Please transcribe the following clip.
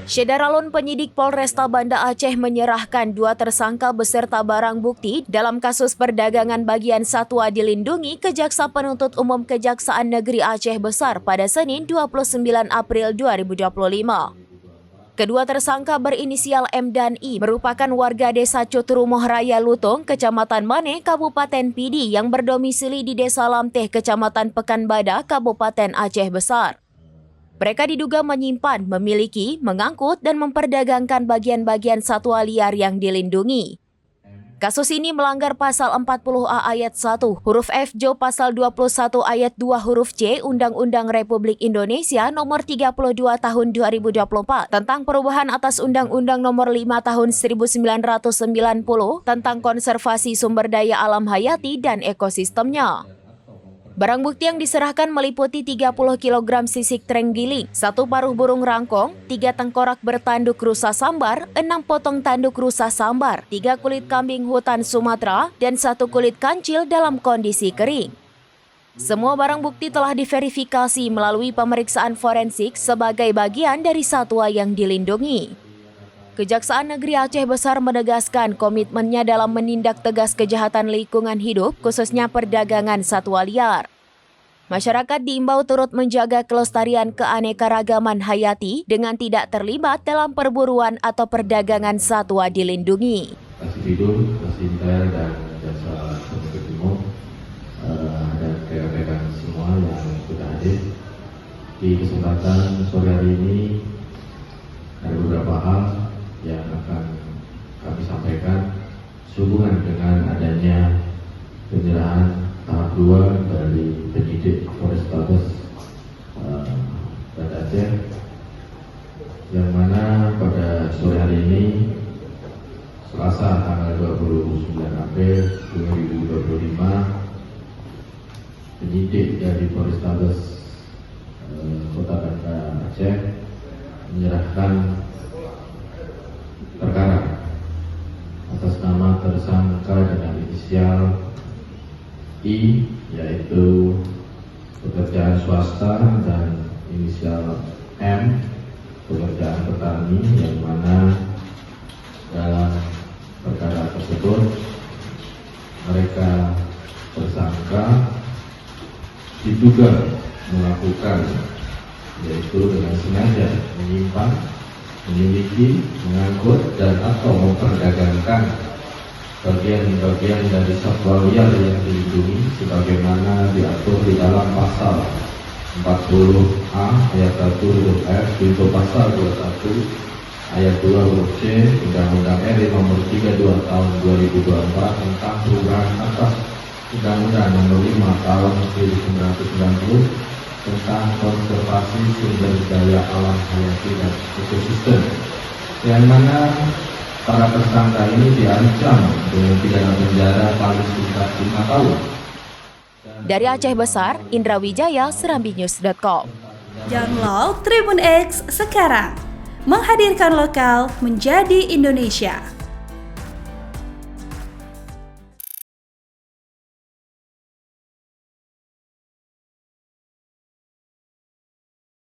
Syederalun penyidik Polresta Banda Aceh menyerahkan 2 tersangka beserta barang bukti dalam kasus perdagangan bagian satwa dilindungi ke Jaksa Penuntut Umum Kejaksaan Negeri Aceh Besar pada Senin 29 April 2025. Kedua tersangka berinisial M dan I merupakan warga desa Cuturumoh Raya Lutung, Kecamatan Mane, Kabupaten Pidi yang berdomisili di Desa Lamteh, Kecamatan Pekanbada, Kabupaten Aceh Besar. Mereka diduga menyimpan, memiliki, mengangkut, dan memperdagangkan bagian-bagian satwa liar yang dilindungi. Kasus ini melanggar pasal 40A ayat 1, huruf F Jo pasal 21 ayat 2 huruf C Undang-Undang Republik Indonesia nomor 32 tahun 2024 tentang perubahan atas Undang-Undang nomor 5 tahun 1990 tentang konservasi sumber daya alam hayati dan ekosistemnya. Barang bukti yang diserahkan meliputi 30 kg sisik terenggiling, 1 paruh burung rangkong, 3 tengkorak bertanduk rusa sambar, 6 potong tanduk rusa sambar, 3 kulit kambing hutan Sumatera, dan 1 kulit kancil dalam kondisi kering. Semua barang bukti telah diverifikasi melalui pemeriksaan forensik sebagai bagian dari satwa yang dilindungi. Kejaksaan Negeri Aceh Besar menegaskan komitmennya dalam menindak tegas kejahatan lingkungan hidup, khususnya perdagangan satwa liar. Masyarakat diimbau turut menjaga kelestarian keanekaragaman hayati dengan tidak terlibat dalam perburuan atau perdagangan satwa dilindungi. Kasih Intel dan Jasa Penuntut Umum dan rekan-rekan semua yang sudah hadir di kesempatan sore hari ini, ada beberapa hal yang akan kami sampaikan sehubungan dengan adanya penyerahan tahap 2 dari penyidik Polrestabes Banda Aceh, yang mana pada sore hari ini Selasa tanggal 29 April 2025, penyidik dari Polrestabes Kota Banda Aceh menyerahkan perkara atas nama tersangka dengan inisial I, yaitu pekerjaan swasta, dan inisial M, pekerjaan petani, yang mana dalam perkara tersebut mereka tersangka diduga melakukan, yaitu dengan sengaja menyimpan, memiliki, mengangkut, dan atau memperdagangkan bagian-bagian dari satwa liar yang dilindungi sebagaimana diatur di dalam pasal 40A ayat 1 huruf F junto pasal 21 ayat 2 huruf C Undang-Undang RI nomor 32 tahun 2024 tentang perubahan atas Undang-Undang nomor 5 tahun 1990 tentang konservasi sumber daya alam hayati dan ekosistem, yang mana para tersangka ini diancam dengan pidana penjara paling singkat 5 tahun. Dari Aceh Besar, Indra Wijaya, serambinews.com. Download Tribun X sekarang, menghadirkan lokal menjadi Indonesia.